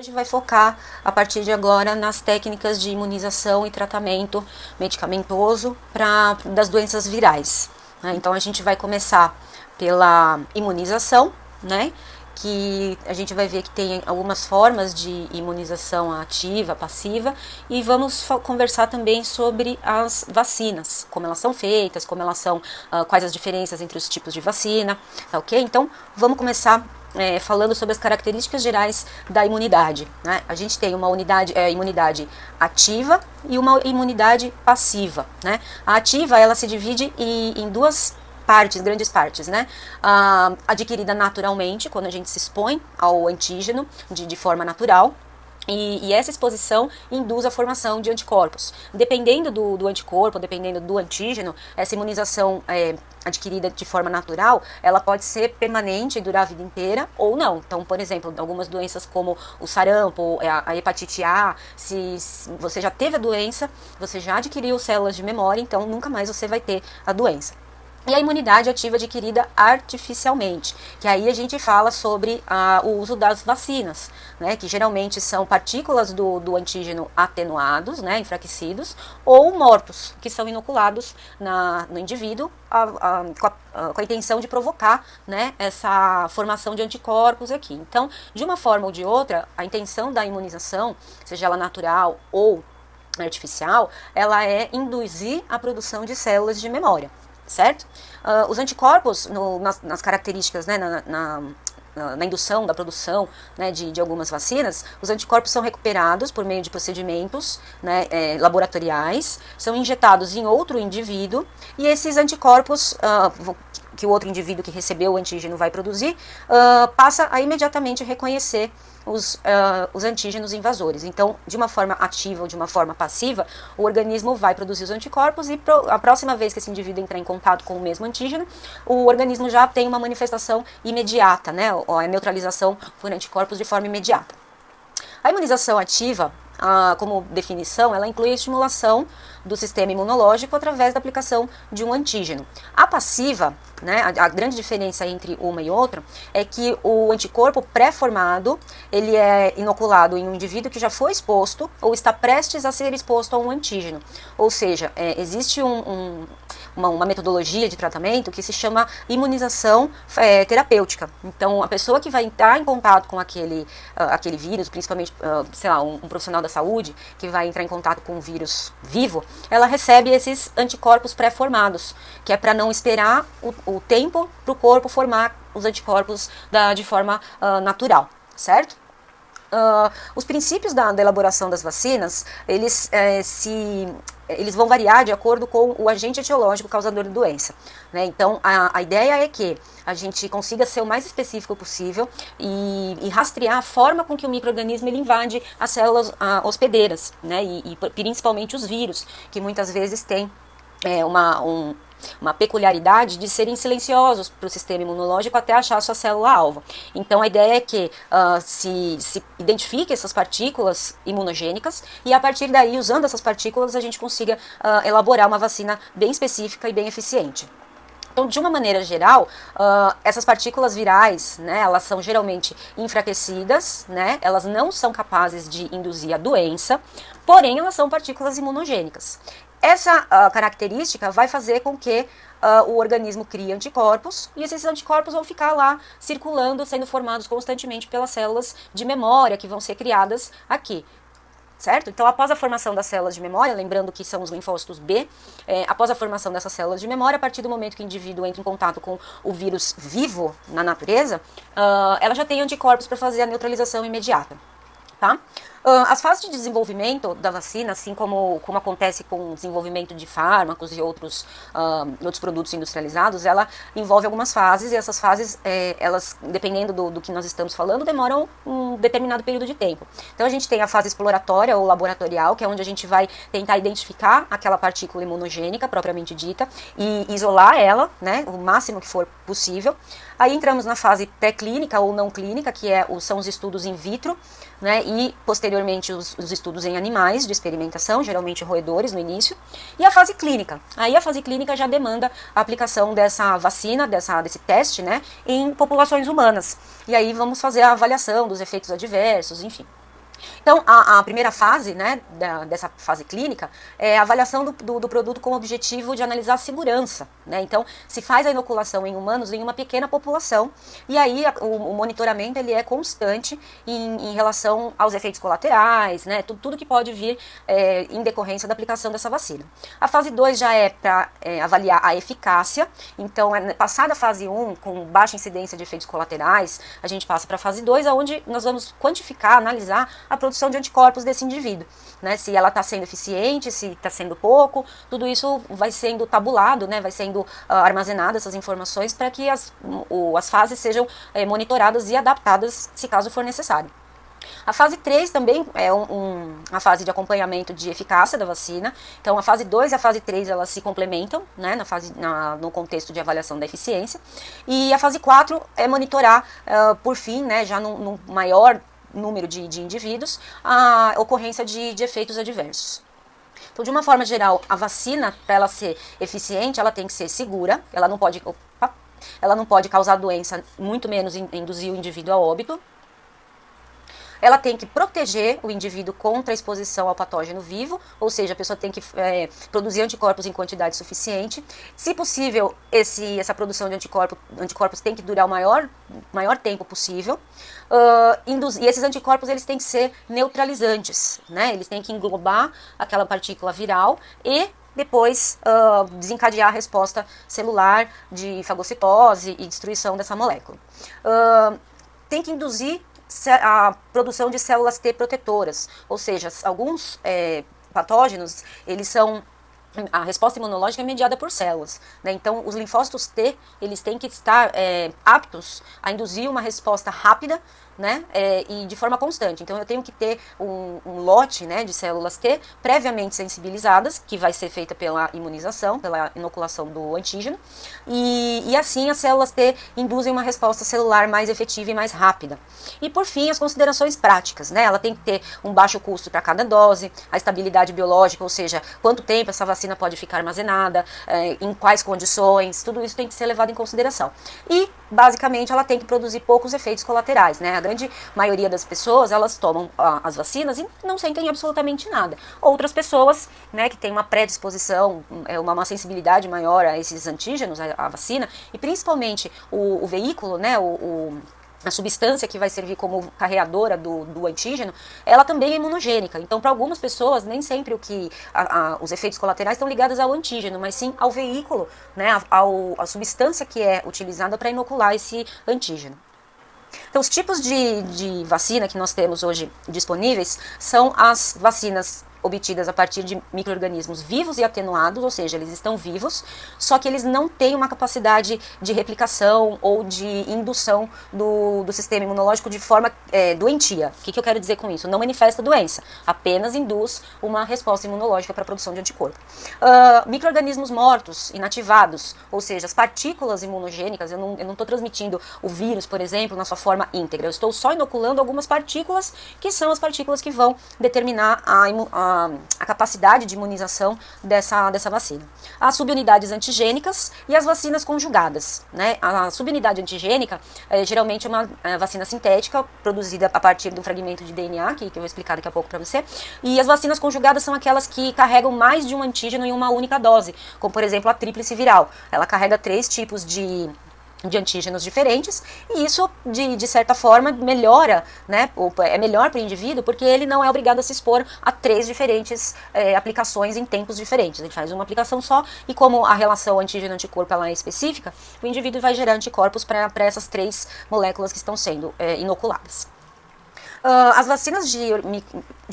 Hoje vai focar, a partir de agora, nas técnicas de imunização e tratamento medicamentoso das doenças virais, né? Então, a gente vai começar pela imunização, né? Que a gente vai ver que tem algumas formas de imunização ativa, passiva, e vamos conversar também sobre as vacinas, como elas são feitas, como elas são, quais as diferenças entre os tipos de vacina, tá ok? Então, vamos começar falando sobre as características gerais da imunidade, né? A gente tem uma imunidade ativa e uma imunidade passiva, né? A ativa, ela se divide em duas grandes partes, né? Adquirida naturalmente, quando a gente se expõe ao antígeno de forma natural. E essa exposição induz a formação de anticorpos. Dependendo do anticorpo, dependendo do antígeno, essa imunização adquirida de forma natural, ela pode ser permanente e durar a vida inteira ou não. Então, por exemplo, algumas doenças como o sarampo, a hepatite A, se você já teve a doença, você já adquiriu células de memória, então nunca mais você vai ter a doença. E a imunidade ativa adquirida artificialmente, que aí a gente fala sobre o uso das vacinas, né, que geralmente são partículas do antígeno atenuados, né, enfraquecidos, ou mortos, que são inoculados no indivíduo com a intenção de provocar, né, essa formação de anticorpos aqui. Então, de uma forma ou de outra, a intenção da imunização, seja ela natural ou artificial, ela é induzir a produção de células de memória. Certo? Os anticorpos, nas características, né, na indução da produção, né, de algumas vacinas, os anticorpos são recuperados por meio de procedimentos, né, laboratoriais, são injetados em outro indivíduo, e esses anticorpos que o outro indivíduo que recebeu o antígeno vai produzir, passa a imediatamente reconhecer os antígenos invasores. Então, de uma forma ativa ou de uma forma passiva, o organismo vai produzir os anticorpos e a próxima vez que esse indivíduo entrar em contato com o mesmo antígeno, o organismo já tem uma manifestação imediata, né, ou a neutralização por anticorpos de forma imediata. A imunização ativa, como definição, ela inclui a estimulação do sistema imunológico através da aplicação de um antígeno. A passiva, né, a grande diferença entre uma e outra é que o anticorpo pré-formado, ele é inoculado em um indivíduo que já foi exposto ou está prestes a ser exposto a um antígeno. Ou seja, existe uma metodologia de tratamento que se chama imunização terapêutica. Então, a pessoa que vai entrar em contato com aquele vírus, principalmente, sei lá, um profissional da saúde que vai entrar em contato com um vírus vivo, ela recebe esses anticorpos pré-formados, que é para não esperar o tempo para o corpo formar os anticorpos de forma natural, certo? Os princípios da elaboração das vacinas, eles vão variar de acordo com o agente etiológico causador da doença, né? Então, a ideia é que a gente consiga ser o mais específico possível e rastrear a forma com que o micro-organismo ele invade as células hospedeiras, né? E principalmente os vírus, que muitas vezes têm uma peculiaridade de serem silenciosos para o sistema imunológico até achar a sua célula-alvo. Então, a ideia é que se identifique essas partículas imunogênicas e, a partir daí, usando essas partículas, a gente consiga elaborar uma vacina bem específica e bem eficiente. Então, de uma maneira geral, essas partículas virais, né, elas são geralmente enfraquecidas, né, elas não são capazes de induzir a doença, porém, elas são partículas imunogênicas. Essa característica vai fazer com que o organismo crie anticorpos e esses anticorpos vão ficar lá circulando, sendo formados constantemente pelas células de memória que vão ser criadas aqui. Certo? Então, após a formação das células de memória, lembrando que são os linfócitos B, após a formação dessas células de memória, a partir do momento que o indivíduo entra em contato com o vírus vivo na natureza, ela já tem anticorpos para fazer a neutralização imediata. Tá? As fases de desenvolvimento da vacina, assim como acontece com o desenvolvimento de fármacos e outros produtos industrializados, ela envolve algumas fases, e essas fases, elas, dependendo do que nós estamos falando, demoram um determinado período de tempo. Então, a gente tem a fase exploratória ou laboratorial, que é onde a gente vai tentar identificar aquela partícula imunogênica, propriamente dita, e isolar ela, né, o máximo que for possível. Aí entramos na fase pré-clínica ou não clínica, que são os estudos in vitro, né, e posteriormente os estudos em animais de experimentação, geralmente roedores no início, e a fase clínica. Aí a fase clínica já demanda a aplicação dessa vacina, desse teste, né, em populações humanas. E aí vamos fazer a avaliação dos efeitos adversos, enfim. Então, a primeira fase, né, dessa fase clínica, é a avaliação do produto com o objetivo de analisar a segurança, né? Então, se faz a inoculação em humanos em uma pequena população, e aí o monitoramento ele é constante em relação aos efeitos colaterais, né, tudo que pode vir em decorrência da aplicação dessa vacina. A fase 2 já é para avaliar a eficácia, então, passada a fase 1, com baixa incidência de efeitos colaterais, a gente passa para a fase 2, onde nós vamos quantificar, analisar a produção de anticorpos desse indivíduo, né? Se ela está sendo eficiente, se está sendo pouco, tudo isso vai sendo tabulado, né? Vai sendo armazenadas essas informações para que as fases sejam monitoradas e adaptadas se caso for necessário. A fase 3 também é uma fase de acompanhamento de eficácia da vacina. Então, a fase 2 e a fase 3 elas se complementam, né, no contexto de avaliação da eficiência. E a fase 4 é monitorar, por fim, né, já num maior número de indivíduos, a ocorrência de efeitos adversos. Então, de uma forma geral, a vacina, para ela ser eficiente, ela tem que ser segura, ela não pode causar doença, muito menos induzir o indivíduo a óbito. Ela tem que proteger o indivíduo contra a exposição ao patógeno vivo, ou seja, a pessoa tem que produzir anticorpos em quantidade suficiente. Se possível, essa produção de anticorpos tem que durar o maior tempo possível. E esses anticorpos eles têm que ser neutralizantes, né? Eles têm que englobar aquela partícula viral e depois desencadear a resposta celular de fagocitose e destruição dessa molécula. Tem que induzir a produção de células T protetoras, ou seja, alguns patógenos, a resposta imunológica é mediada por células, né? Então, os linfócitos T, eles têm que estar aptos a induzir uma resposta rápida, né, e de forma constante. Então, eu tenho que ter um lote, né, de células T previamente sensibilizadas, que vai ser feita pela imunização, pela inoculação do antígeno, e assim as células T induzem uma resposta celular mais efetiva e mais rápida. E, por fim, as considerações práticas, né? Ela tem que ter um baixo custo para cada dose, a estabilidade biológica, ou seja, quanto tempo essa vacina pode ficar armazenada, em quais condições, tudo isso tem que ser levado em consideração. E, basicamente, ela tem que produzir poucos efeitos colaterais, né? A grande maioria das pessoas, elas tomam as vacinas e não sentem absolutamente nada. Outras pessoas, né, que têm uma predisposição, uma sensibilidade maior a esses antígenos, a vacina, e principalmente o veículo, né, a substância que vai servir como carreadora do antígeno, ela também é imunogênica. Então, para algumas pessoas, nem sempre os efeitos colaterais estão ligados ao antígeno, mas sim ao veículo, né, a substância que é utilizada para inocular esse antígeno. Então, os tipos de vacina que nós temos hoje disponíveis são as vacinas obtidas a partir de micro-organismos vivos e atenuados, ou seja, eles estão vivos, só que eles não têm uma capacidade de replicação ou de indução do sistema imunológico de forma doentia. O que eu quero dizer com isso? Não manifesta doença, apenas induz uma resposta imunológica para a produção de anticorpo. Micro-organismos mortos, inativados, ou seja, as partículas imunogênicas, eu não estou transmitindo o vírus, por exemplo, na sua forma íntegra, eu estou só inoculando algumas partículas, que são as partículas que vão determinar a capacidade de imunização dessa vacina. As subunidades antigênicas e as vacinas conjugadas, né? A subunidade antigênica geralmente é uma vacina sintética produzida a partir de um fragmento de DNA, que eu vou explicar daqui a pouco para você, e as vacinas conjugadas são aquelas que carregam mais de um antígeno em uma única dose, como por exemplo a tríplice viral. Ela carrega 3 tipos de antígenos diferentes, e isso, de certa forma, melhora, né, é melhor para o indivíduo, porque ele não é obrigado a se expor a 3 diferentes aplicações em tempos diferentes. Ele faz uma aplicação só, e como a relação antígeno-anticorpo ela é específica, o indivíduo vai gerar anticorpos para essas 3 moléculas que estão sendo inoculadas. As vacinas de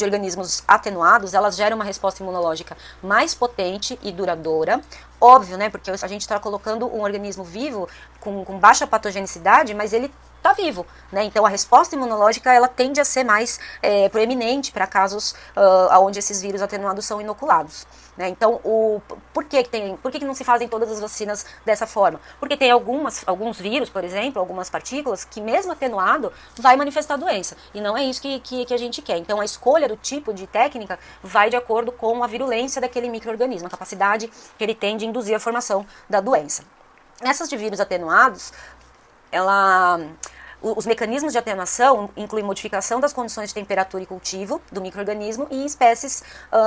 organismos atenuados, elas geram uma resposta imunológica mais potente e duradoura. Óbvio, né, porque a gente está colocando um organismo vivo com baixa patogenicidade, mas ele está vivo, né? Então a resposta imunológica ela tende a ser mais proeminente para casos onde esses vírus atenuados são inoculados, né? Então por que não se fazem todas as vacinas dessa forma? Porque tem alguns vírus, por exemplo, algumas partículas que mesmo atenuado vai manifestar doença, e não é isso que a gente quer. Então a escolha do tipo de técnica vai de acordo com a virulência daquele micro-organismo, a capacidade que ele tem de induzir a formação da doença. Essas de vírus atenuados, Os mecanismos de atenuação incluem modificação das condições de temperatura e cultivo do micro-organismo e em espécies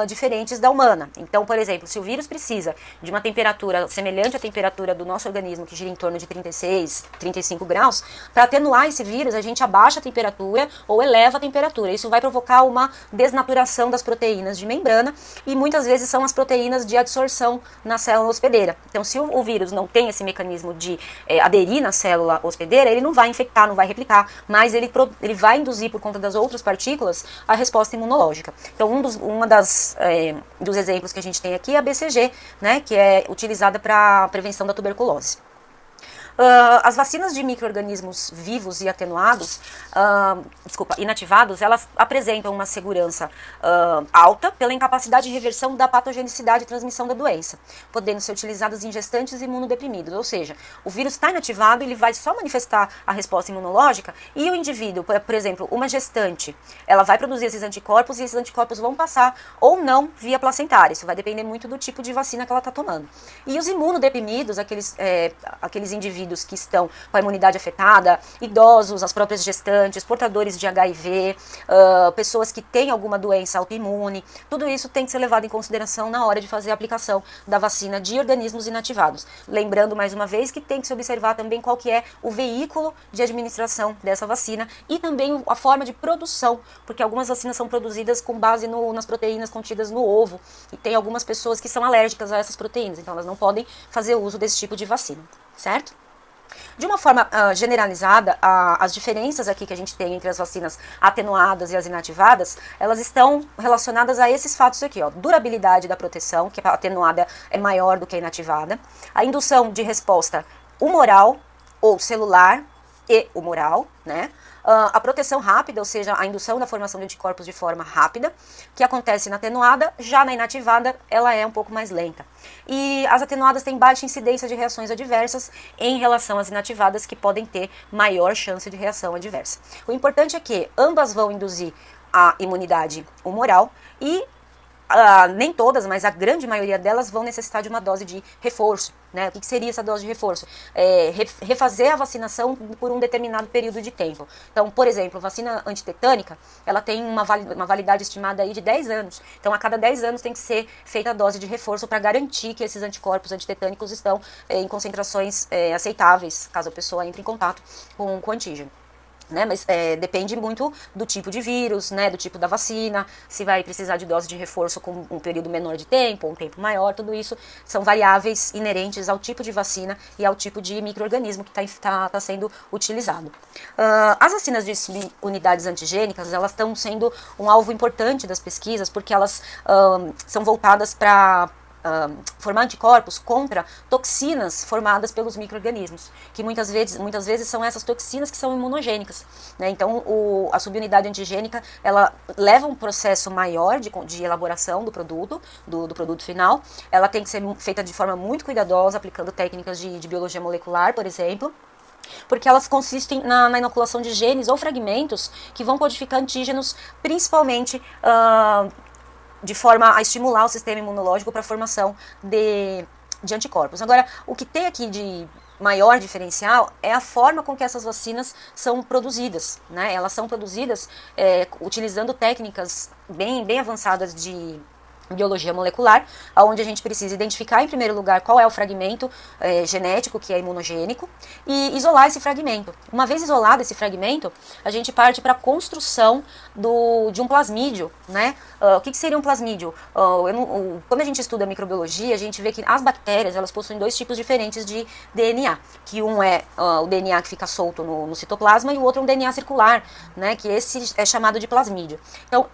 diferentes da humana. Então, por exemplo, se o vírus precisa de uma temperatura semelhante à temperatura do nosso organismo, que gira em torno de 36, 35 graus, para atenuar esse vírus, a gente abaixa a temperatura ou eleva a temperatura. Isso vai provocar uma desnaturação das proteínas de membrana e muitas vezes são as proteínas de adsorção na célula hospedeira. Então, se o vírus não tem esse mecanismo de aderir na célula hospedeira, ele não vai infectar, não vai replicar, mas ele vai induzir, por conta das outras partículas, a resposta imunológica. Então, dos exemplos que a gente tem aqui é a BCG, né, que é utilizada para a prevenção da tuberculose. As vacinas de micro-organismos vivos e atenuados, inativados, elas apresentam uma segurança alta pela incapacidade de reversão da patogenicidade e transmissão da doença, podendo ser utilizadas em gestantes imunodeprimidos, ou seja, o vírus está inativado, ele vai só manifestar a resposta imunológica e o indivíduo, por exemplo, uma gestante, ela vai produzir esses anticorpos e esses anticorpos vão passar ou não via placentária, isso vai depender muito do tipo de vacina que ela está tomando. E os imunodeprimidos, aqueles indivíduos que estão com a imunidade afetada, idosos, as próprias gestantes, portadores de HIV, pessoas que têm alguma doença autoimune, tudo isso tem que ser levado em consideração na hora de fazer a aplicação da vacina de organismos inativados. Lembrando mais uma vez que tem que se observar também qual que é o veículo de administração dessa vacina e também a forma de produção, porque algumas vacinas são produzidas com base nas proteínas contidas no ovo e tem algumas pessoas que são alérgicas a essas proteínas, então elas não podem fazer uso desse tipo de vacina, certo? De uma forma generalizada, as diferenças aqui que a gente tem entre as vacinas atenuadas e as inativadas, elas estão relacionadas a esses fatos aqui, ó. Durabilidade da proteção, que a atenuada é maior do que a inativada, a indução de resposta humoral ou celular e humoral, né? A proteção rápida, ou seja, a indução da formação de anticorpos de forma rápida, que acontece na atenuada, já na inativada ela é um pouco mais lenta. E as atenuadas têm baixa incidência de reações adversas em relação às inativadas, que podem ter maior chance de reação adversa. O importante é que ambas vão induzir a imunidade humoral e nem todas, mas a grande maioria delas vão necessitar de uma dose de reforço, né? O que seria essa dose de reforço? Refazer a vacinação por um determinado período de tempo. Então, por exemplo, a vacina antitetânica, ela tem uma validade estimada aí de 10 anos. Então, a cada 10 anos tem que ser feita a dose de reforço para garantir que esses anticorpos antitetânicos estão em concentrações aceitáveis, caso a pessoa entre em contato com o antígeno. Né, mas depende muito do tipo de vírus, né, do tipo da vacina, se vai precisar de dose de reforço com um período menor de tempo, ou um tempo maior, tudo isso são variáveis inerentes ao tipo de vacina e ao tipo de micro-organismo que está sendo utilizado. As vacinas de unidades antigênicas, elas estão sendo um alvo importante das pesquisas, porque elas são voltadas para formar anticorpos contra toxinas formadas pelos micro-organismos, que muitas vezes são essas toxinas que são imunogênicas, né? Então a subunidade antigênica, ela leva um processo maior de elaboração do produto final, ela tem que ser feita de forma muito cuidadosa, aplicando técnicas de biologia molecular, por exemplo, porque elas consistem na inoculação de genes ou fragmentos que vão codificar antígenos, principalmente de forma a estimular o sistema imunológico para a formação de anticorpos. Agora, o que tem aqui de maior diferencial é a forma com que essas vacinas são produzidas, né? Elas são produzidas utilizando técnicas bem avançadas de biologia molecular, onde a gente precisa identificar em primeiro lugar qual é o fragmento genético que é imunogênico e isolar esse fragmento. Uma vez isolado esse fragmento, a gente parte para a construção de um plasmídio, né? O que seria um plasmídio? Quando a gente estuda microbiologia, a gente vê que as bactérias, elas possuem dois tipos diferentes de DNA, que um é o DNA que fica solto no citoplasma e o outro é um DNA circular, né? Que esse é chamado de plasmídio. Então,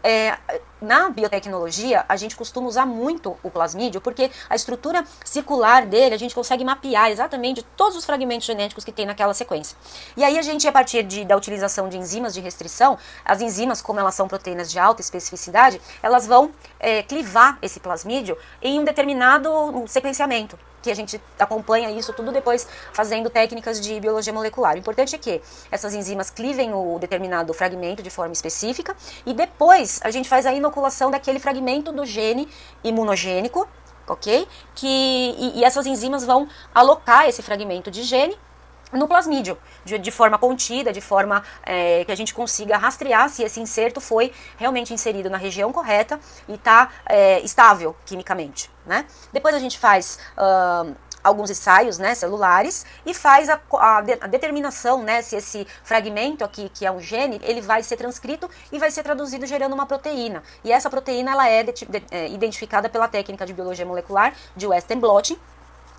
na biotecnologia, a gente costuma usar muito o plasmídio, porque a estrutura circular dele, a gente consegue mapear exatamente todos os fragmentos genéticos que tem naquela sequência. E aí a gente, a partir da utilização de enzimas de restrição, as enzimas, como elas são proteínas de alta especificidade, elas vão clivar esse plasmídio em um determinado sequenciamento, que a gente acompanha isso tudo depois fazendo técnicas de biologia molecular. O importante é que essas enzimas clivem o determinado fragmento de forma específica e depois a gente faz a inoculação daquele fragmento do gene imunogênico, ok? E essas enzimas vão alocar esse fragmento de gene no plasmídio, de forma contida, de forma que a gente consiga rastrear se esse inserto foi realmente inserido na região correta e está estável quimicamente, né? Depois a gente faz alguns ensaios, né, celulares, e faz a determinação, né, se esse fragmento aqui, que é um gene, ele vai ser transcrito e vai ser traduzido gerando uma proteína. E essa proteína ela é identificada pela técnica de biologia molecular de Western blotting,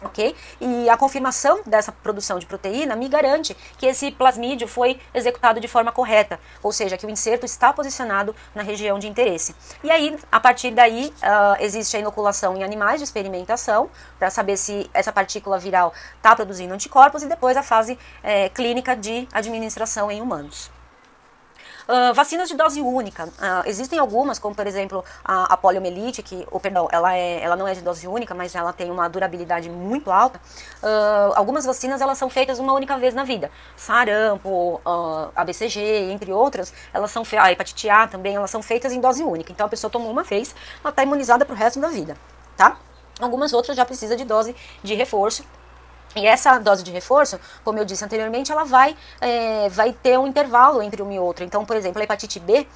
ok? E a confirmação dessa produção de proteína me garante que esse plasmídio foi executado de forma correta, ou seja, que o inserto está posicionado na região de interesse. E aí, a partir daí, existe a inoculação em animais de experimentação, para saber se essa partícula viral está produzindo anticorpos, e depois a fase clínica de administração em humanos. Vacinas de dose única. Existem algumas, como por exemplo a poliomielite, ela não é de dose única, mas ela tem uma durabilidade muito alta. Algumas vacinas elas são feitas uma única vez na vida. Sarampo, ABCG, entre outras, elas são a hepatite A também, elas são feitas em dose única. Então a pessoa tomou uma vez, ela está imunizada para o resto da vida, tá? Algumas outras já precisa de dose de reforço. E essa dose de reforço, como eu disse anteriormente, ela vai ter um intervalo entre uma e outra. Então, por exemplo, a hepatite B,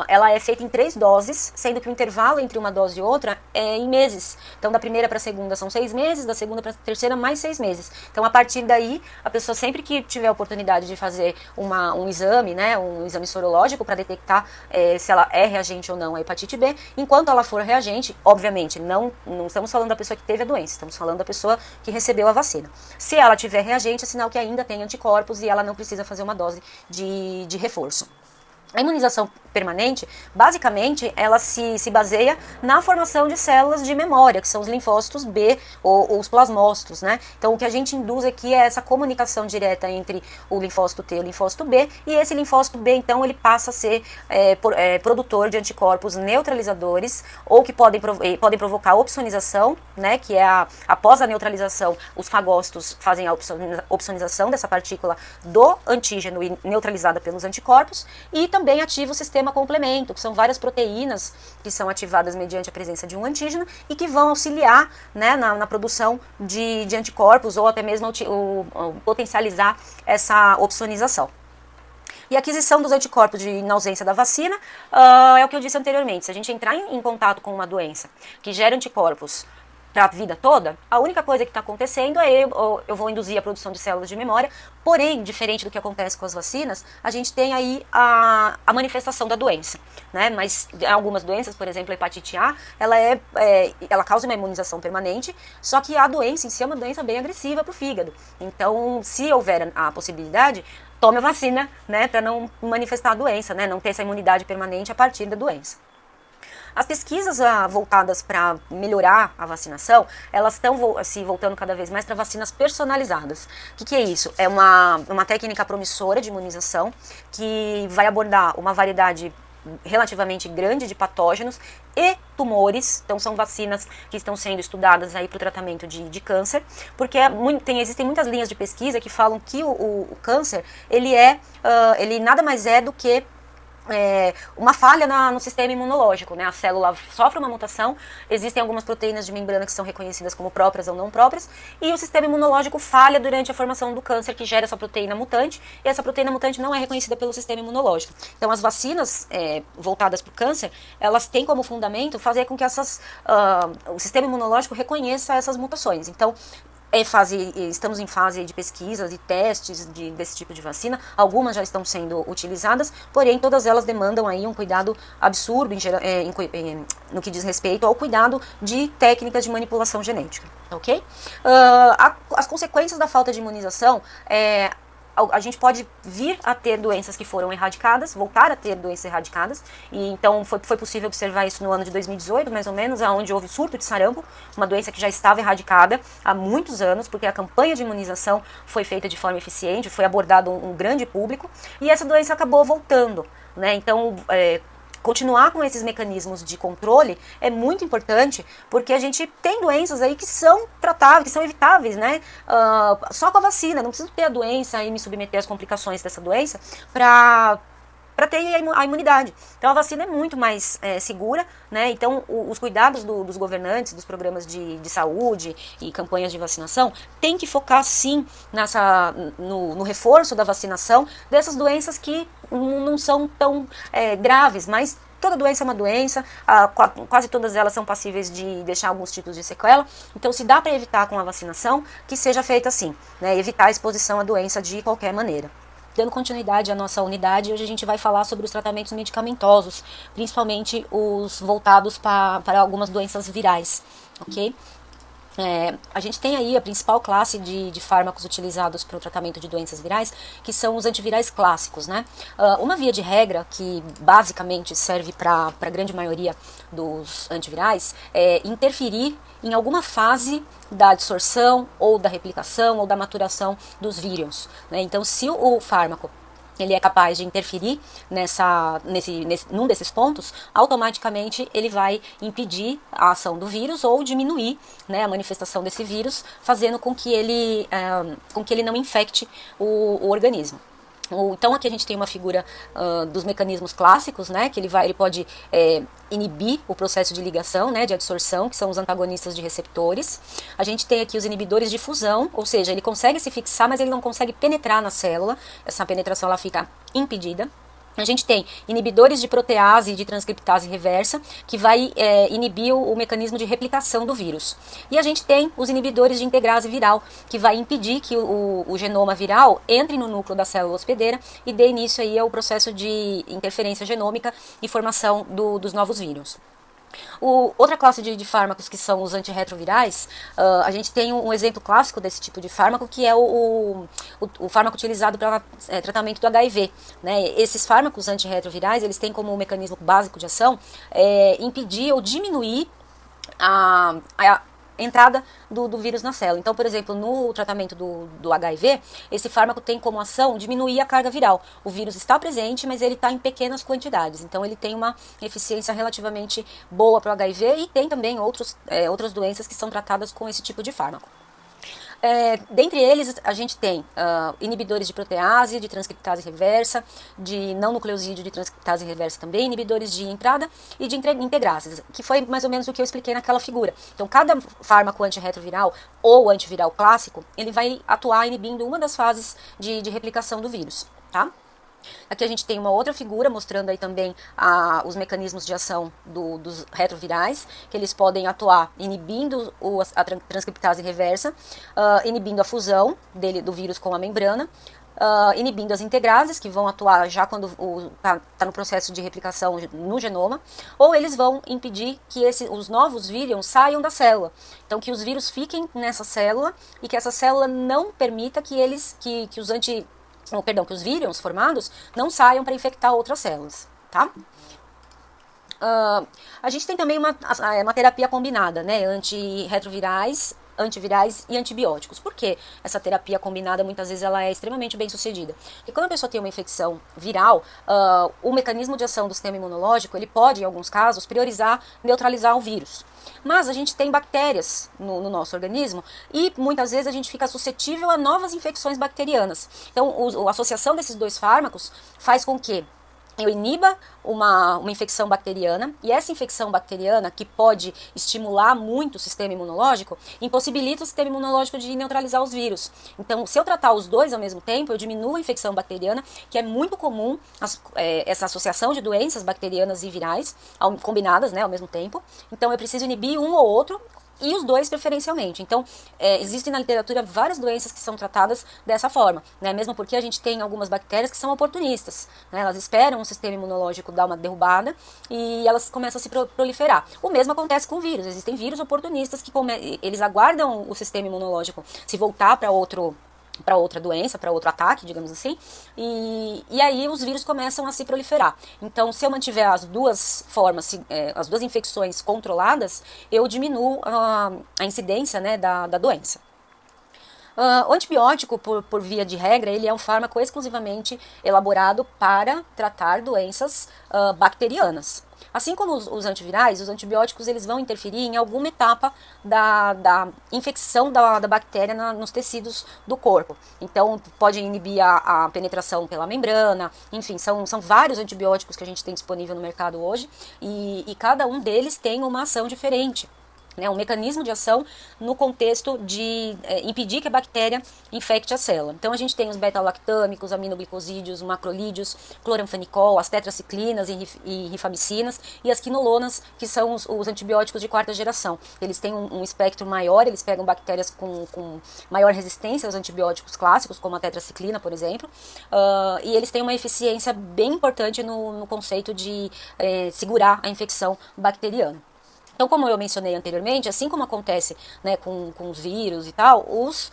ela é feita em 3 doses, sendo que o intervalo entre uma dose e outra é em meses. Então, da primeira para a segunda são 6 meses, da segunda para a terceira mais 6 meses. Então, a partir daí, a pessoa sempre que tiver a oportunidade de fazer um exame, né, um exame sorológico para detectar se ela é reagente ou não à hepatite B, enquanto ela for reagente, obviamente, não estamos falando da pessoa que teve a doença, estamos falando da pessoa que recebeu a vacina. Se ela tiver reagente, é sinal que ainda tem anticorpos e ela não precisa fazer uma dose de reforço. A imunização permanente, basicamente, ela se baseia na formação de células de memória, que são os linfócitos B ou os plasmócitos, né? Então, o que a gente induz aqui é essa comunicação direta entre o linfócito T e o linfócito B, e esse linfócito B, então, ele passa a ser produtor de anticorpos neutralizadores, ou que podem provocar opsonização, né? Que é após a neutralização, os fagócitos fazem a opsonização dessa partícula do antígeno neutralizada pelos anticorpos, e também ativa o sistema complemento, que são várias proteínas que são ativadas mediante a presença de um antígeno e que vão auxiliar, né, na produção de anticorpos ou até mesmo potencializar essa opsonização. E a aquisição dos anticorpos na ausência da vacina é o que eu disse anteriormente. Se a gente entrar em contato com uma doença que gera anticorpos para a vida toda, a única coisa que está acontecendo é eu vou induzir a produção de células de memória, porém, diferente do que acontece com as vacinas, a gente tem aí a manifestação da doença, né? Mas algumas doenças, por exemplo, a hepatite A, ela causa uma imunização permanente, só que a doença em si é uma doença bem agressiva para o fígado. Então, se houver a possibilidade, tome a vacina, né, para não manifestar a doença, né, não ter essa imunidade permanente a partir da doença. As pesquisas voltadas para melhorar a vacinação, elas estão se voltando cada vez mais para vacinas personalizadas. O que é isso? É uma técnica promissora de imunização que vai abordar uma variedade relativamente grande de patógenos e tumores. Então são vacinas que estão sendo estudadas aí para o tratamento de câncer, porque existem muitas linhas de pesquisa que falam que o câncer ele nada mais é do que uma falha no sistema imunológico, né? A célula sofre uma mutação, existem algumas proteínas de membrana que são reconhecidas como próprias ou não próprias, e o sistema imunológico falha durante a formação do câncer que gera essa proteína mutante, e essa proteína mutante não é reconhecida pelo sistema imunológico. Então as vacinas voltadas para o câncer, elas têm como fundamento fazer com que o sistema imunológico reconheça essas mutações. Então, estamos em fase de pesquisas e testes desse tipo de vacina. Algumas já estão sendo utilizadas, porém todas elas demandam aí um cuidado absurdo no que diz respeito ao cuidado de técnicas de manipulação genética, ok? As consequências da falta de imunização a gente pode vir a ter doenças que foram erradicadas, voltar a ter doenças erradicadas, e então foi possível observar isso no ano de 2018, mais ou menos, onde houve surto de sarampo, uma doença que já estava erradicada há muitos anos, porque a campanha de imunização foi feita de forma eficiente, foi abordado um grande público, e essa doença acabou voltando, né? Então, continuar com esses mecanismos de controle é muito importante, porque a gente tem doenças aí que são tratáveis, que são evitáveis, né? Só com a vacina, não preciso ter a doença e me submeter às complicações dessa doença para para ter a imunidade. Então a vacina é muito mais segura, né? Então os cuidados dos governantes, dos programas de saúde e campanhas de vacinação tem que focar sim no reforço da vacinação dessas doenças que não são tão graves, mas toda doença é uma doença, quase todas elas são passíveis de deixar alguns tipos de sequela. Então, se dá para evitar com a vacinação, que seja feita assim, né? Evitar a exposição à doença de qualquer maneira. Dando continuidade à nossa unidade, hoje a gente vai falar sobre os tratamentos medicamentosos, principalmente os voltados para algumas doenças virais, ok? A gente tem aí a principal classe de fármacos utilizados para o tratamento de doenças virais, que são os antivirais clássicos, né? Uma via de regra que basicamente serve para a grande maioria dos antivirais é interferir em alguma fase da absorção ou da replicação ou da maturação dos vírus, né? Então, se o fármaco ele é capaz de interferir num desses pontos, automaticamente ele vai impedir a ação do vírus ou diminuir, né, a manifestação desse vírus, fazendo com que ele não infecte o organismo. Então aqui a gente tem uma figura dos mecanismos clássicos, né, que ele pode inibir o processo de ligação, né, de adsorção, que são os antagonistas de receptores. A gente tem aqui os inibidores de fusão, ou seja, ele consegue se fixar, mas ele não consegue penetrar na célula. Essa penetração ela fica impedida. A gente tem inibidores de protease e de transcriptase reversa, que vai inibir o mecanismo de replicação do vírus. E a gente tem os inibidores de integrase viral, que vai impedir que o genoma viral entre no núcleo da célula hospedeira e dê início aí ao processo de interferência genômica e formação dos novos vírus. Outra classe de fármacos que são os antirretrovirais, a gente tem um exemplo clássico desse tipo de fármaco, que é o fármaco utilizado para tratamento do HIV. Né? Esses fármacos antirretrovirais, eles têm como mecanismo básico de ação impedir ou diminuir a entrada do vírus na célula. Então, por exemplo, no tratamento do HIV, esse fármaco tem como ação diminuir a carga viral. O vírus está presente, mas ele está em pequenas quantidades. Então, ele tem uma eficiência relativamente boa para o HIV e tem também outras doenças que são tratadas com esse tipo de fármaco. Dentre eles, a gente tem inibidores de protease, de transcriptase reversa, de não nucleosídeo de transcriptase reversa também, inibidores de entrada e de integrases, que foi mais ou menos o que eu expliquei naquela figura. Então, cada fármaco antirretroviral ou antiviral clássico, ele vai atuar inibindo uma das fases de replicação do vírus, tá? Aqui a gente tem uma outra figura mostrando aí também os mecanismos de ação dos retrovirais, que eles podem atuar inibindo a transcriptase reversa, inibindo a fusão do vírus com a membrana, inibindo as integrases, que vão atuar já quando está no processo de replicação no genoma, ou eles vão impedir que os novos vírus saiam da célula. Então, que os vírus fiquem nessa célula e que essa célula não permita que os vírus formados não saiam para infectar outras células, tá? A gente tem também uma terapia combinada, né? Antirretrovirais, antivirais e antibióticos. Por que essa terapia combinada muitas vezes ela é extremamente bem sucedida? Porque quando a pessoa tem uma infecção viral, o mecanismo de ação do sistema imunológico, ele pode, em alguns casos, priorizar neutralizar o vírus. Mas a gente tem bactérias no nosso organismo e muitas vezes a gente fica suscetível a novas infecções bacterianas. Então, a associação desses dois fármacos faz com que eu iniba uma infecção bacteriana, e essa infecção bacteriana, que pode estimular muito o sistema imunológico, impossibilita o sistema imunológico de neutralizar os vírus. Então, se eu tratar os dois ao mesmo tempo, eu diminuo a infecção bacteriana, que é muito comum, essa associação de doenças bacterianas e virais, combinadas, né, ao mesmo tempo. Então, eu preciso inibir um ou outro, e os dois preferencialmente. Então, existem na literatura várias doenças que são tratadas dessa forma, né? Mesmo porque a gente tem algumas bactérias que são oportunistas, né? Elas esperam o sistema imunológico dar uma derrubada e elas começam a se proliferar. O mesmo acontece com vírus. Existem vírus oportunistas que eles aguardam o sistema imunológico se voltar para outra doença, para outro ataque, digamos assim, e aí os vírus começam a se proliferar. Então, se eu mantiver as duas formas, as duas infecções controladas, eu diminuo a incidência, né, da doença. O antibiótico, por via de regra, ele é um fármaco exclusivamente elaborado para tratar doenças bacterianas. Assim como os antivirais, os antibióticos eles vão interferir em alguma etapa da infecção da bactéria nos tecidos do corpo. Então, pode inibir a penetração pela membrana, enfim, são vários antibióticos que a gente tem disponível no mercado hoje e cada um deles tem uma ação diferente. Um mecanismo de ação no contexto de impedir que a bactéria infecte a célula. Então a gente tem os beta-lactâmicos, aminoglicosídeos, macrolídeos, cloramfenicol, as tetraciclinas e rifamicinas e as quinolonas, que são os antibióticos de quarta geração. Eles têm um espectro maior, eles pegam bactérias com maior resistência aos antibióticos clássicos, como a tetraciclina, por exemplo, e eles têm uma eficiência bem importante no conceito de segurar a infecção bacteriana. Então, como eu mencionei anteriormente, assim como acontece, né, com os vírus e tal, os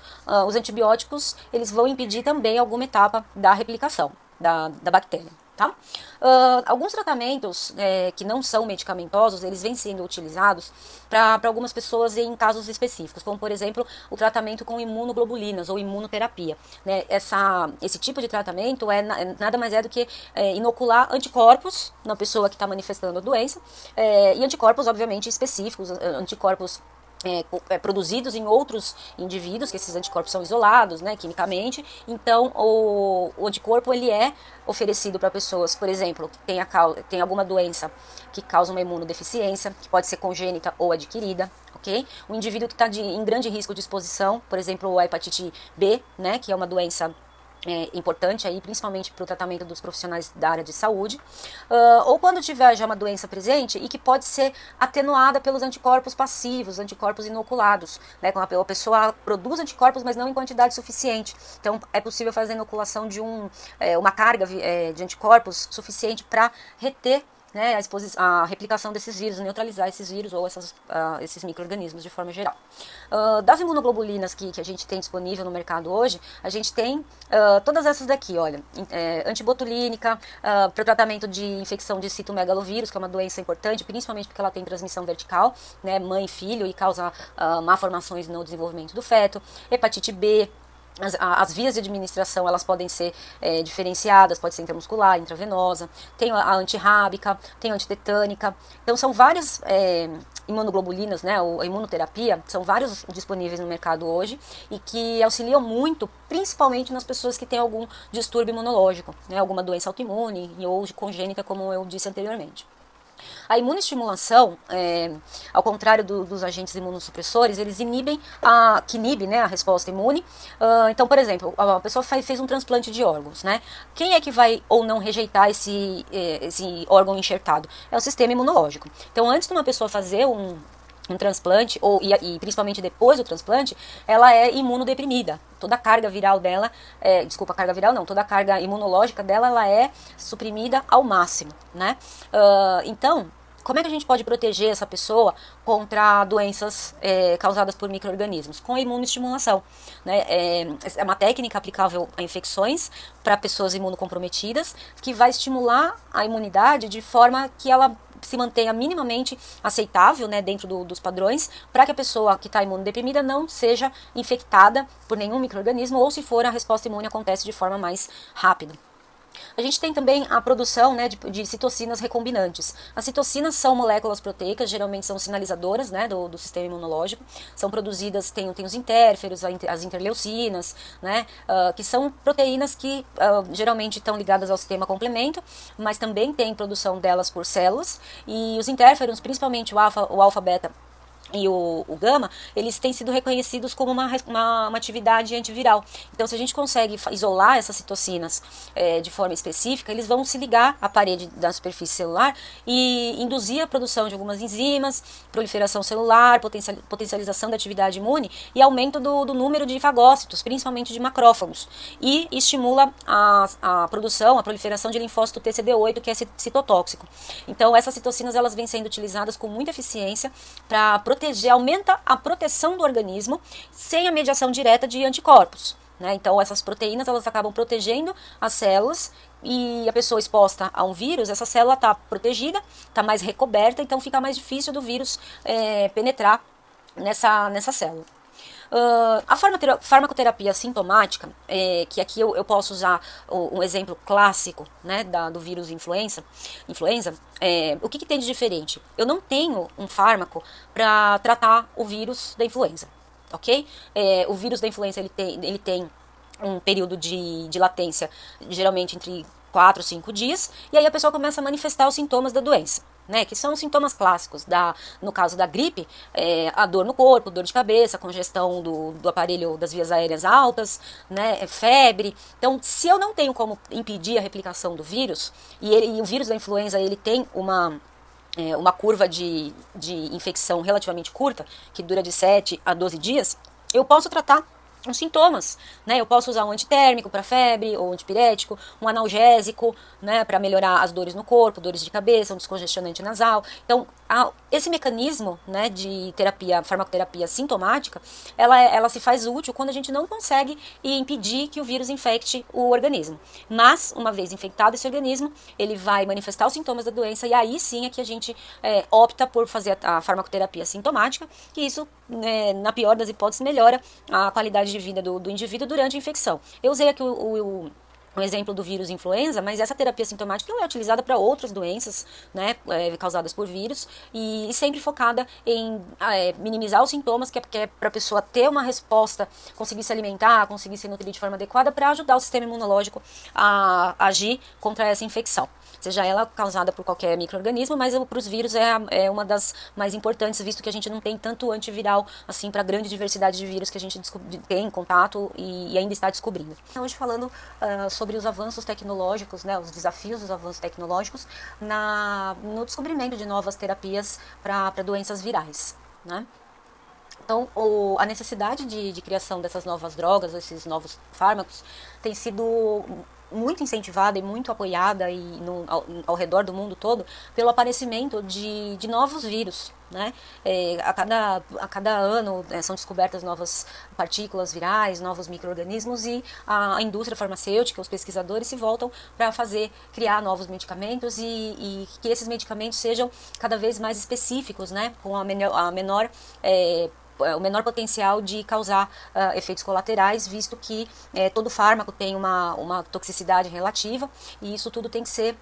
antibióticos eles vão impedir também alguma etapa da replicação da bactéria. Tá? Alguns tratamentos que não são medicamentosos, eles vêm sendo utilizados para algumas pessoas em casos específicos, como por exemplo o tratamento com imunoglobulinas ou imunoterapia. Né? Esse tipo de tratamento nada mais é do que inocular anticorpos na pessoa que está manifestando a doença, e anticorpos obviamente específicos, anticorpos produzidos em outros indivíduos, que esses anticorpos são isolados, né, quimicamente. Então o anticorpo ele é oferecido para pessoas, por exemplo, que tem alguma doença que causa uma imunodeficiência, que pode ser congênita ou adquirida, ok? Um indivíduo que está em grande risco de exposição, por exemplo, a hepatite B, né, que é uma doença importante aí, principalmente para o tratamento dos profissionais da área de saúde, ou quando tiver já uma doença presente e que pode ser atenuada pelos anticorpos passivos, anticorpos inoculados, né? Quando a pessoa produz anticorpos, mas não em quantidade suficiente. Então, é possível fazer a inoculação de uma carga de anticorpos suficiente para reter, né, a replicação desses vírus, neutralizar esses vírus ou esses micro-organismos de forma geral. Das imunoglobulinas que a gente tem disponível no mercado hoje, a gente tem todas essas daqui, olha, antibotulínica, para o tratamento de infecção de citomegalovírus, que é uma doença importante, principalmente porque ela tem transmissão vertical, né, mãe e filho, e causa malformações no desenvolvimento do feto, hepatite B. As vias de administração elas podem ser diferenciadas, pode ser intramuscular, intravenosa, tem a antirrábica, tem a antitetânica. Então são várias imunoglobulinas, né, a imunoterapia, são vários disponíveis no mercado hoje e que auxiliam muito, principalmente nas pessoas que têm algum distúrbio imunológico, né, alguma doença autoimune ou congênita, como eu disse anteriormente. A imunoestimulação, ao contrário dos agentes imunossupressores, eles inibem né, a resposta imune. Então, por exemplo, a pessoa fez um transplante de órgãos, né? Quem é que vai ou não rejeitar esse órgão enxertado? É o sistema imunológico. Então, antes de uma pessoa fazer um transplante, e principalmente depois do transplante, ela é imunodeprimida. Toda a carga viral dela, toda a carga imunológica dela, ela é suprimida ao máximo, né? Então, como é que a gente pode proteger essa pessoa contra doenças causadas por micro-organismos? Com a imunoestimulação, né? É uma técnica aplicável a infecções para pessoas imunocomprometidas, que vai estimular a imunidade de forma que ela se mantenha minimamente aceitável, né, dentro dos padrões, para que a pessoa que está imunodeprimida não seja infectada por nenhum micro-organismo, ou se for, a resposta imune acontece de forma mais rápida. A gente tem também a produção, né, de citocinas recombinantes. As citocinas são moléculas proteicas, geralmente são sinalizadoras, né, do sistema imunológico. São produzidas, tem os intérferos, as interleucinas, né, que são proteínas que geralmente estão ligadas ao sistema complemento, mas também tem produção delas por células. E os intérferos, principalmente o alfa-beta e o gama, eles têm sido reconhecidos como uma atividade antiviral. Então, se a gente consegue isolar essas citocinas de forma específica, eles vão se ligar à parede da superfície celular e induzir a produção de algumas enzimas, proliferação celular, potencialização da atividade imune e aumento do número de fagócitos, principalmente de macrófagos. E estimula a produção, a proliferação de linfócito TCD8, que é citotóxico. Então, essas citocinas elas vêm sendo utilizadas com muita eficiência para aumenta a proteção do organismo sem a mediação direta de anticorpos, né? Então essas proteínas elas acabam protegendo as células e a pessoa exposta a um vírus, essa célula está protegida, está mais recoberta, então fica mais difícil do vírus penetrar nessa célula. A farmacoterapia sintomática, que aqui eu posso usar um exemplo clássico, né, do vírus influenza, o que tem de diferente? Eu não tenho um fármaco para tratar o vírus da influenza, ok? O vírus da influenza ele tem um período de latência, geralmente entre 4 ou 5 dias, e aí a pessoa começa a manifestar os sintomas da doença. Né, que são os sintomas clássicos, no caso da gripe, a dor no corpo, dor de cabeça, congestão do aparelho das vias aéreas altas, né, febre. Então, se eu não tenho como impedir a replicação do vírus, e o vírus da influenza ele tem uma curva de infecção relativamente curta, que dura de 7 a 12 dias, eu posso tratar os sintomas, né? Eu posso usar um antitérmico para febre, ou um antipirético, um analgésico, né, para melhorar as dores no corpo, dores de cabeça, um descongestionante nasal. Então, esse mecanismo, né, de farmacoterapia sintomática, ela se faz útil quando a gente não consegue impedir que o vírus infecte o organismo. Mas, uma vez infectado esse organismo, ele vai manifestar os sintomas da doença, e aí sim é que a gente opta por fazer a farmacoterapia sintomática, que isso, na pior das hipóteses, melhora a qualidade de vida do indivíduo durante a infecção. Eu usei aqui o exemplo do vírus influenza, mas essa terapia sintomática ela é utilizada para outras doenças, né, causadas por vírus, e sempre focada em minimizar os sintomas, que é para a pessoa ter uma resposta, conseguir se alimentar, conseguir se nutrir de forma adequada, para ajudar o sistema imunológico a agir contra essa infecção. Seja ela causada por qualquer micro-organismo, mas para os vírus é uma das mais importantes, visto que a gente não tem tanto antiviral assim para a grande diversidade de vírus que a gente tem contato e ainda está descobrindo. Hoje falando sobre os avanços tecnológicos, né, os desafios dos avanços tecnológicos no descobrimento de novas terapias para doenças virais, né? Então, a necessidade de criação dessas novas drogas, esses novos fármacos, tem sido muito incentivada e muito apoiada ao redor do mundo todo pelo aparecimento de novos vírus, né? A cada ano são descobertas novas partículas virais, novos micro-organismos, e a indústria farmacêutica, os pesquisadores se voltam para criar novos medicamentos e que esses medicamentos sejam cada vez mais específicos, né? Com o menor potencial de causar efeitos colaterais, visto que todo fármaco tem uma toxicidade relativa, e isso tudo tem que ser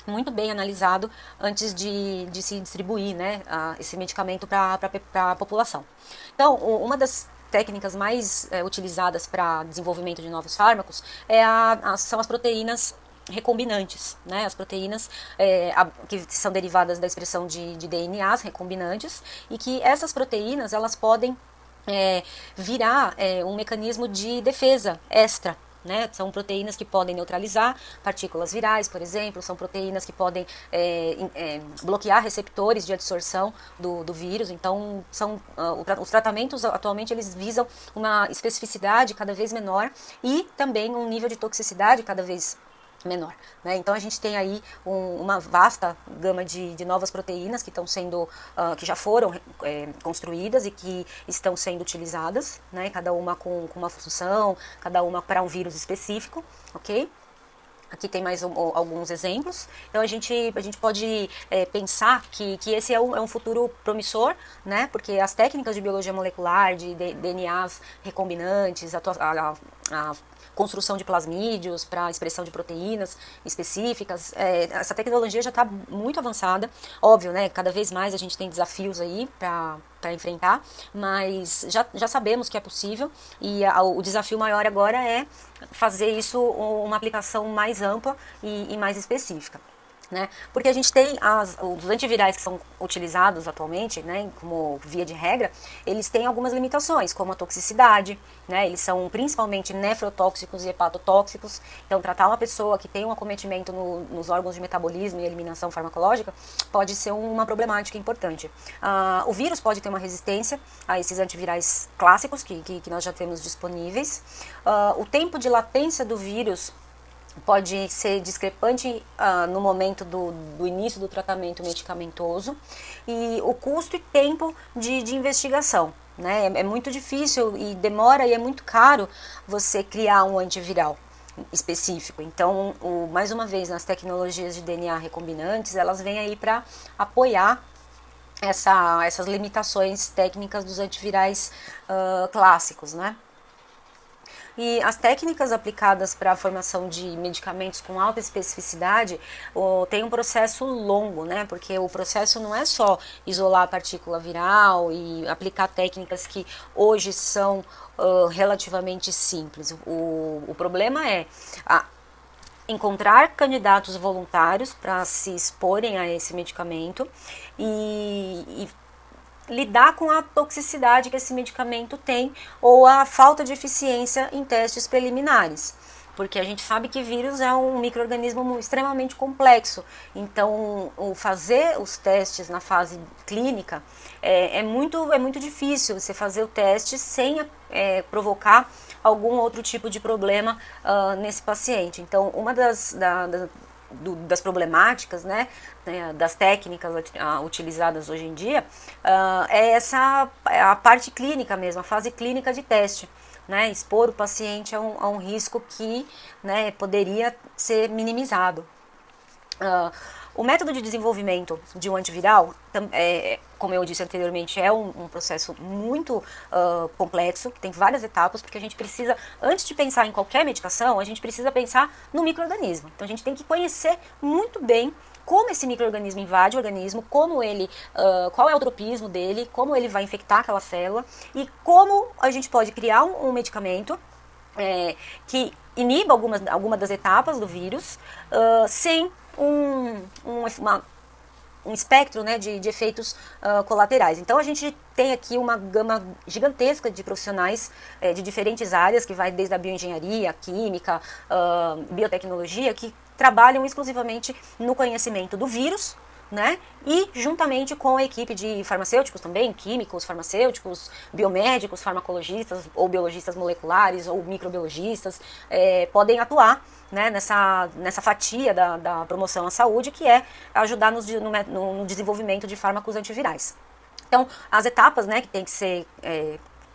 muito bem analisado antes de se distribuir, né, esse medicamento para a população. Então, uma das técnicas mais utilizadas para desenvolvimento de novos fármacos são as proteínas recombinantes, né? As proteínas que são derivadas da expressão de DNAs recombinantes, e que essas proteínas elas podem virar um mecanismo de defesa extra, né? São proteínas que podem neutralizar partículas virais, por exemplo, são proteínas que podem bloquear receptores de adsorção do vírus. Então, os tratamentos atualmente eles visam uma especificidade cada vez menor e também um nível de toxicidade cada vez menor, né? Então a gente tem aí uma vasta gama de novas proteínas que que já foram construídas e que estão sendo utilizadas, né? Cada uma com uma função, cada uma para um vírus específico, ok? Aqui tem mais alguns exemplos. Então a gente pode pensar que esse é um futuro promissor, né? Porque as técnicas de biologia molecular, de DNAs recombinantes, a construção de plasmídios para expressão de proteínas específicas, essa tecnologia já está muito avançada. Óbvio, né? Cada vez mais a gente tem desafios aí para enfrentar, mas já sabemos que é possível, e o desafio maior agora é fazer isso uma aplicação mais ampla e mais específica, né? Porque a gente tem os antivirais que são utilizados atualmente, né, como via de regra, eles têm algumas limitações, como a toxicidade, né? Eles são principalmente nefrotóxicos e hepatotóxicos. Então, tratar uma pessoa que tem um acometimento nos órgãos de metabolismo e eliminação farmacológica pode ser uma problemática importante. O vírus pode ter uma resistência a esses antivirais clássicos que nós já temos disponíveis. O tempo de latência do vírus pode ser discrepante no momento do início do tratamento medicamentoso, e o custo e tempo de investigação, né? É muito difícil e demora, e é muito caro você criar um antiviral específico. Então, mais uma vez, nas tecnologias de DNA recombinantes, elas vêm aí para apoiar essas limitações técnicas dos antivirais clássicos, né? E as técnicas aplicadas para a formação de medicamentos com alta especificidade tem um processo longo, né? Porque o processo não é só isolar a partícula viral e aplicar técnicas que hoje são relativamente simples. O problema é encontrar candidatos voluntários para se exporem a esse medicamento e lidar com a toxicidade que esse medicamento tem ou a falta de eficiência em testes preliminares. Porque a gente sabe que vírus é um micro-organismo extremamente complexo. Então, fazer os testes na fase clínica é muito difícil você fazer o teste sem provocar algum outro tipo de problema nesse paciente. Então, uma das problemáticas, né, das técnicas utilizadas hoje em dia, é a parte clínica mesmo, a fase clínica de teste. Né, expor o paciente a um risco que, né, poderia ser minimizado. O método de desenvolvimento de um antiviral, como eu disse anteriormente, é um processo muito complexo, tem várias etapas, porque a gente precisa, antes de pensar em qualquer medicação, a gente precisa pensar no micro-organismo. Então a gente tem que conhecer muito bem como esse micro-organismo invade o organismo, qual é o tropismo dele, como ele vai infectar aquela célula e como a gente pode criar um medicamento que iniba alguma das etapas do vírus sem um espectro, né, de efeitos colaterais. Então a gente tem aqui uma gama gigantesca de profissionais de diferentes áreas, que vai desde a bioengenharia, química, biotecnologia, que trabalham exclusivamente no conhecimento do vírus, né? E juntamente com a equipe de farmacêuticos também, químicos, farmacêuticos, biomédicos, farmacologistas ou biologistas moleculares ou microbiologistas podem atuar, né, nessa fatia da promoção à saúde, que é ajudar no desenvolvimento de fármacos antivirais. Então, as etapas, né, que tem que ser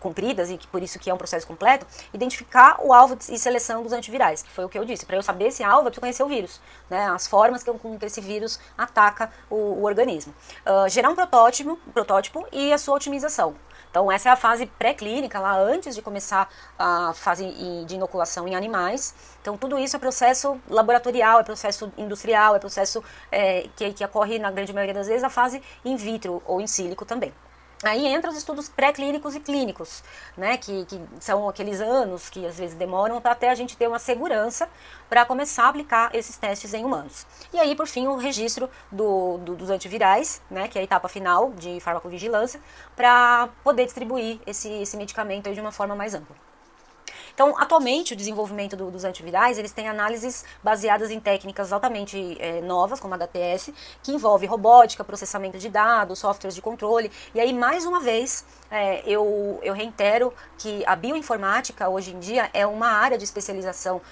cumpridas e que por isso que é um processo completo, identificar o alvo e seleção dos antivirais, que foi o que eu disse. Para eu saber esse alvo, eu preciso conhecer o vírus, né, as formas com que esse vírus ataca o organismo. Gerar um protótipo e a sua otimização. Então essa é a fase pré-clínica, lá antes de começar a fase de inoculação em animais. Então tudo isso é processo laboratorial, é processo industrial, é processo que ocorre na grande maioria das vezes a fase in vitro ou in silico também. Aí entra os estudos pré-clínicos e clínicos, né, que são aqueles anos que às vezes demoram até a gente ter uma segurança para começar a aplicar esses testes em humanos. E aí, por fim, o registro dos antivirais, né, que é a etapa final de farmacovigilância, para poder distribuir esse medicamento aí de uma forma mais ampla. Então, atualmente, o desenvolvimento dos antivirais, eles têm análises baseadas em técnicas altamente novas, como a HTS, que envolve robótica, processamento de dados, softwares de controle. E aí, mais uma vez, eu reitero que a bioinformática, hoje em dia, é uma área de especialização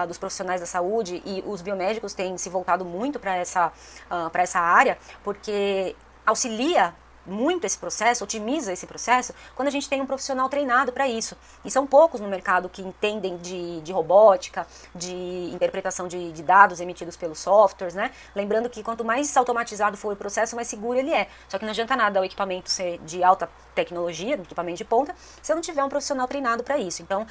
dos profissionais da saúde, e os biomédicos têm se voltado muito para essa área, porque auxilia muito esse processo, otimiza esse processo, quando a gente tem um profissional treinado para isso. E são poucos no mercado que entendem de robótica, de interpretação de dados emitidos pelos softwares, né? Lembrando que quanto mais automatizado for o processo, mais seguro ele é. Só que não adianta nada o equipamento ser de alta tecnologia, equipamento de ponta, se eu não tiver um profissional treinado para isso. Então,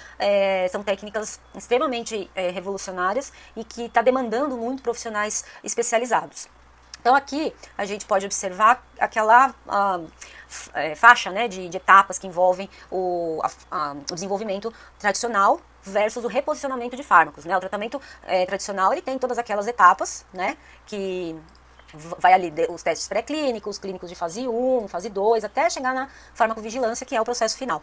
são técnicas extremamente revolucionárias e que está demandando muito profissionais especializados. Então aqui a gente pode observar aquela faixa, né, de etapas que envolvem o desenvolvimento tradicional versus o reposicionamento de fármacos, né? O tratamento tradicional, ele tem todas aquelas etapas, né, que vai ali os testes pré-clínicos, clínicos de fase 1, fase 2, até chegar na farmacovigilância, que é o processo final.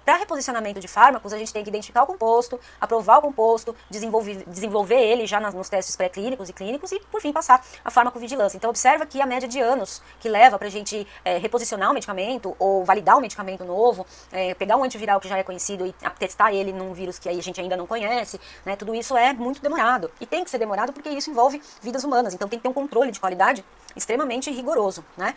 Para reposicionamento de fármacos, a gente tem que identificar o composto, aprovar o composto, desenvolver ele já nos testes pré-clínicos e clínicos e, por fim, passar a farmacovigilância. Então, observa que a média de anos que leva para a gente reposicionar um medicamento ou validar um medicamento novo, pegar um antiviral que já é conhecido e testar ele num vírus que a gente ainda não conhece, né, tudo isso é muito demorado. E tem que ser demorado porque isso envolve vidas humanas, então tem que ter um controle de qualidade extremamente rigoroso, né?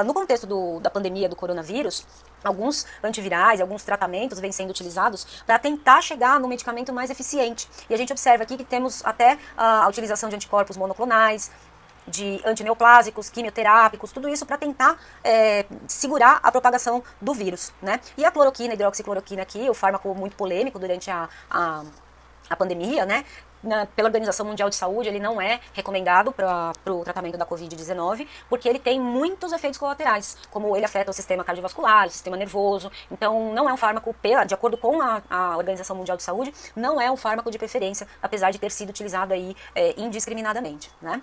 No contexto da pandemia do coronavírus, alguns antivirais, alguns tratamentos vêm sendo utilizados para tentar chegar no medicamento mais eficiente. E a gente observa aqui que temos até a utilização de anticorpos monoclonais, de antineoplásicos, quimioterápicos, tudo isso para tentar segurar a propagação do vírus, né? E a cloroquina, a hidroxicloroquina aqui, o fármaco muito polêmico durante a pandemia, né? Pela Organização Mundial de Saúde, ele não é recomendado para o tratamento da Covid-19, porque ele tem muitos efeitos colaterais, como ele afeta o sistema cardiovascular, o sistema nervoso. Então, não é um fármaco, de acordo com a Organização Mundial de Saúde, não é um fármaco de preferência, apesar de ter sido utilizado aí indiscriminadamente, né?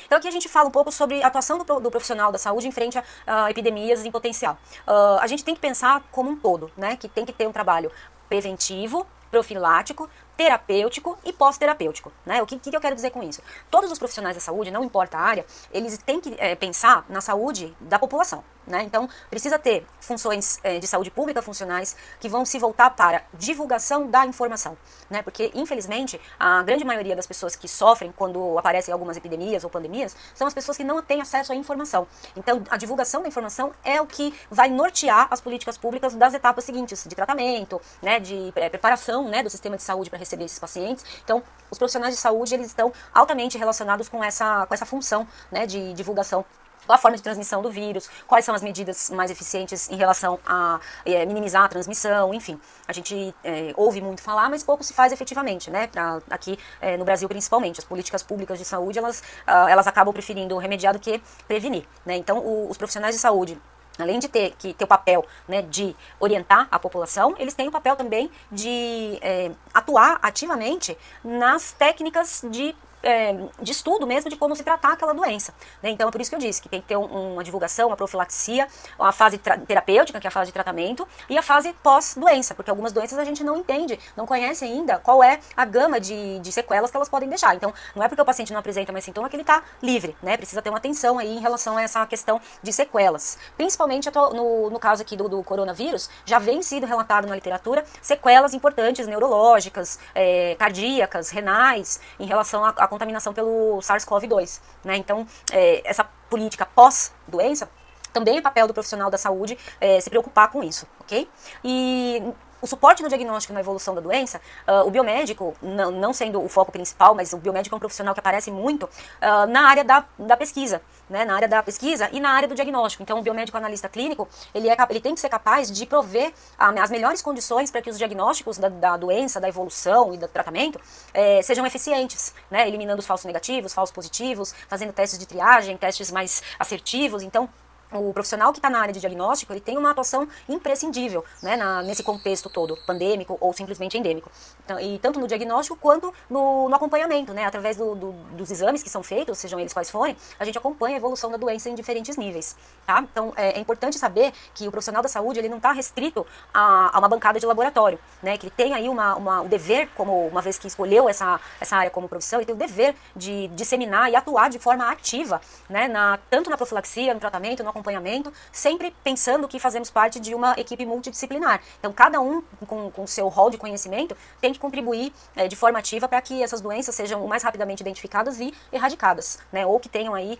Então aqui a gente fala um pouco sobre a atuação do profissional da saúde em frente a epidemias em potencial. A gente tem que pensar como um todo, né? Que tem que ter um trabalho preventivo, profilático, terapêutico e pós-terapêutico, né? O que eu quero dizer com isso? Todos os profissionais da saúde, não importa a área, eles têm que pensar na saúde da população, né? Então, precisa ter funções de saúde pública funcionais que vão se voltar para divulgação da informação, né? Porque, infelizmente, a grande maioria das pessoas que sofrem quando aparecem algumas epidemias ou pandemias são as pessoas que não têm acesso à informação. Então, a divulgação da informação é o que vai nortear as políticas públicas das etapas seguintes, de tratamento, né? De preparação, né? Do sistema de saúde para receber esses pacientes. Então, os profissionais de saúde, eles estão altamente relacionados com essa função, né, de divulgação. Qual a forma de transmissão do vírus, quais são as medidas mais eficientes em relação a minimizar a transmissão, enfim. A gente ouve muito falar, mas pouco se faz efetivamente, né? Aqui no Brasil, principalmente. As políticas públicas de saúde, elas acabam preferindo remediar do que prevenir, né? Então, os profissionais de saúde, além de ter o papel, né, de orientar a população, eles têm o papel também de atuar ativamente nas técnicas de estudo mesmo de como se tratar aquela doença, né? Então é por isso que eu disse que tem que ter uma divulgação, uma profilaxia, a fase terapêutica, que é a fase de tratamento, e a fase pós-doença, porque algumas doenças a gente não entende, não conhece ainda qual é a gama de sequelas que elas podem deixar. Então não é porque o paciente não apresenta mais sintoma que ele está livre, né? Precisa ter uma atenção aí em relação a essa questão de sequelas. Principalmente no caso aqui do coronavírus, já vem sido relatado na literatura sequelas importantes neurológicas, cardíacas, renais, em relação à contaminação pelo SARS-CoV-2, né? Então, essa política pós-doença também é papel do profissional da saúde se preocupar com isso, ok? E o suporte no diagnóstico e na evolução da doença, o biomédico, não sendo o foco principal, mas o biomédico é um profissional que aparece muito na área da pesquisa, né? Na área da pesquisa e na área do diagnóstico. Então, o biomédico analista clínico, ele tem que ser capaz de prover as melhores condições para que os diagnósticos da doença, da evolução e do tratamento sejam eficientes, né? Eliminando os falsos negativos, falsos positivos, fazendo testes de triagem, testes mais assertivos. Então, o profissional que está na área de diagnóstico, ele tem uma atuação imprescindível, né, nesse contexto todo, pandêmico ou simplesmente endêmico. Então, e tanto no diagnóstico quanto no acompanhamento, né, através dos exames que são feitos, sejam eles quais forem, a gente acompanha a evolução da doença em diferentes níveis, tá? Então, é importante saber que o profissional da saúde, ele não está restrito a uma bancada de laboratório, né, que ele tem aí o dever, como uma vez que escolheu essa área como profissão, ele tem o dever de disseminar e atuar de forma ativa, né, tanto na profilaxia, no tratamento, no acompanhamento, sempre pensando que fazemos parte de uma equipe multidisciplinar. Então, cada um com o seu rol de conhecimento tem que contribuir de forma ativa para que essas doenças sejam o mais rapidamente identificadas e erradicadas, né? Ou que tenham aí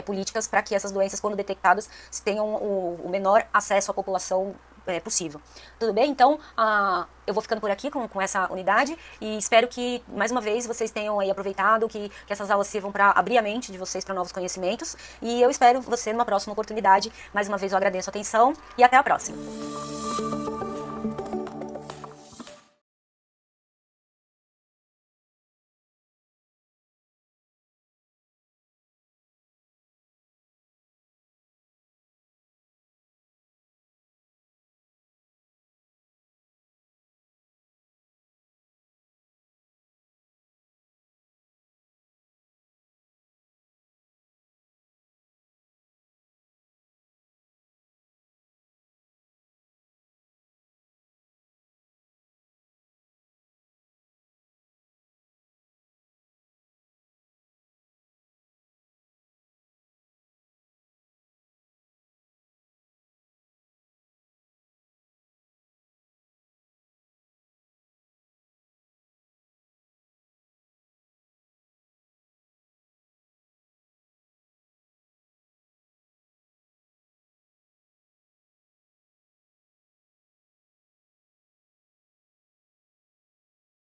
políticas para que essas doenças, quando detectadas, tenham o menor acesso à população possível. Tudo bem? Então, eu vou ficando por aqui com essa unidade e espero que, mais uma vez, vocês tenham aí aproveitado, que essas aulas sirvam para abrir a mente de vocês para novos conhecimentos e eu espero você numa próxima oportunidade. Mais uma vez, eu agradeço a atenção e até a próxima.